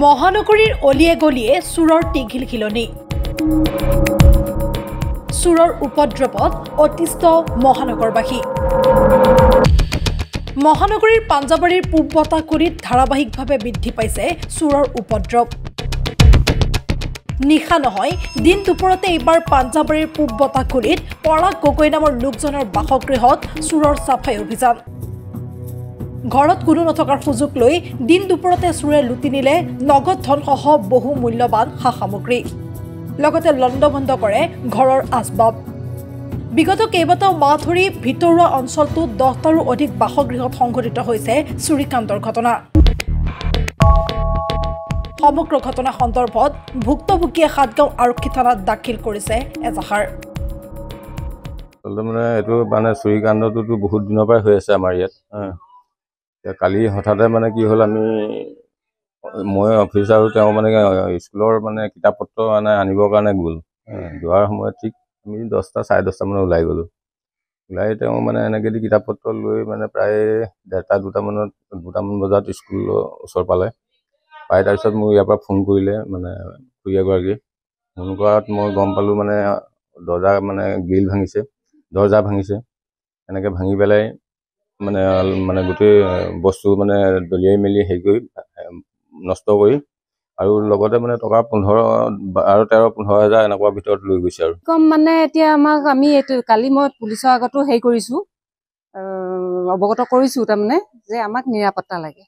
মহানগৰীৰ অলিয়ে গলিয়ে চোৰৰ টিঘিল খিলনি চোৰৰ উপদ্ৰৱত অতিষ্ঠ মহানগৰবাসী মহানগৰীৰ পাঞ্জাবাৰীৰ পূব বটাকুৰিত ধাৰাবাহিকভাৱে বৃদ্ধি পাইছে চোৰৰ উপদ্ৰৱ নিশা নহয় দিন দুপৰতে এইবাৰ পাঞ্জাবাৰীৰ পূব বটাকুৰিত পৰাগ গগৈ নামৰ লোকজনৰ বাসগৃহত চোৰৰ চাফাই অভিযান ঘৰত কোনো নথকাৰ সুযোগ লৈ দিন দুপৰতে চোৰে লুটি নিলে নগদ ধনসহ বহু মূল্যৱান সামগ্ৰী লগতে লণ্ডভণ্ড কৰে ঘৰৰ আচবাব বিগত কেইবাটাও মাহ ধৰি ভিতৰুৱা অঞ্চলটোত 10টাৰো অধিক বাসগৃহত সংঘটিত হৈছে চুৰিকাণ্ডৰ ঘটনা সমগ্ৰ ঘটনা সন্দৰ্ভত ভুক্তভোগীয়ে সাতগাঁও আৰক্ষী থানাত দাখিল কৰিছে এজাহাৰ মানে এইটো মানে চুৰিকাণ্ডটো বহুত দিনৰ পৰাই হৈ আছে আমাৰ ইয়াত কালি হঠাতে মানে কি হ'ল আমি মই অফিচ আৰু তেওঁ মানে স্কুলৰ মানে কিতাপ পত্ৰ মানে আনিবৰ কাৰণে গ'ল যোৱাৰ সময়ত ঠিক আমি 10টা 10:30 মানত ওলাই গ'লোঁ ওলাই তেওঁ মানে এনেকৈ দি কিতাপ পত্ৰ লৈ মানে প্ৰায় 2টা বজাত স্কুলৰ ওচৰ পালে পাই তাৰপিছত মোক ইয়াৰ পৰা ফোন কৰিলে মানে খুৰী এগৰাকী ফোন কৰাত মই গম পালোঁ মানে দৰ্জা মানে গ্ৰিল ভাঙিছে দৰ্জা ভাঙিছে এনেকৈ ভাঙি পেলাই মানে গোটেই বস্তু মানে দলিয়াই মেলি হেৰি কৰি নষ্ট কৰি আৰু লগতে মানে টকা 15,000 এনেকুৱা ভিতৰত লৈ গৈছে আৰু কম মানে এতিয়া আমি এইটো কালি মই পুলিচৰ আগতো হেৰি কৰিছোঁ অৱগত কৰিছোঁ তাৰমানে যে আমাক নিৰাপত্তা লাগে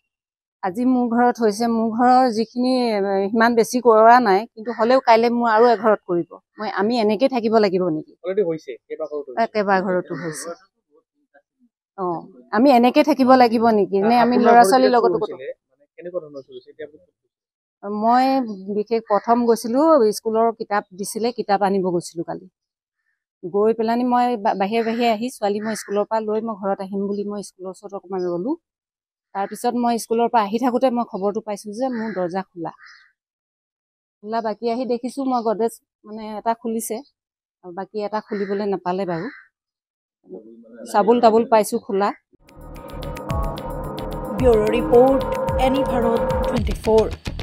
আজি মোৰ ঘৰত হৈছে মোৰ ঘৰৰ যিখিনি সিমান বেছি কৰা নাই কিন্তু হ'লেও কাইলৈ মোৰ আৰু এঘৰত কৰিব আমি এনেকৈ থাকিব লাগিব নেকি কেইবাঘৰতো হৈছে আমি এনেকৈ থাকিব লাগিব নেকি নে আমি ল'ৰা ছোৱালীৰ লগতো মই বিশেষ প্ৰথম গৈছিলোঁ স্কুলৰ কিতাপ দিছিলে কিতাপ আনিব গৈছিলোঁ কালি গৈ পেলানি মই বাহিৰে আহি ছোৱালী মই স্কুলৰ পৰা লৈ মই ঘৰত আহিম বুলি মই স্কুলৰ ওচৰত অকণমান ৰ'লোঁ তাৰপিছত মই স্কুলৰ পৰা আহি থাকোঁতে মই খবৰটো পাইছোঁ যে মোৰ দৰ্জা খোলা বাকী আহি দেখিছোঁ মই গডৰেজ মানে এটা খুলিছে আৰু বাকী এটা খুলিবলৈ নাপালে বাৰু চাবোল তাবোল পাইছোঁ খোলা ব্যুৰো ৰিপৰ্ট এনি ভাৰত 24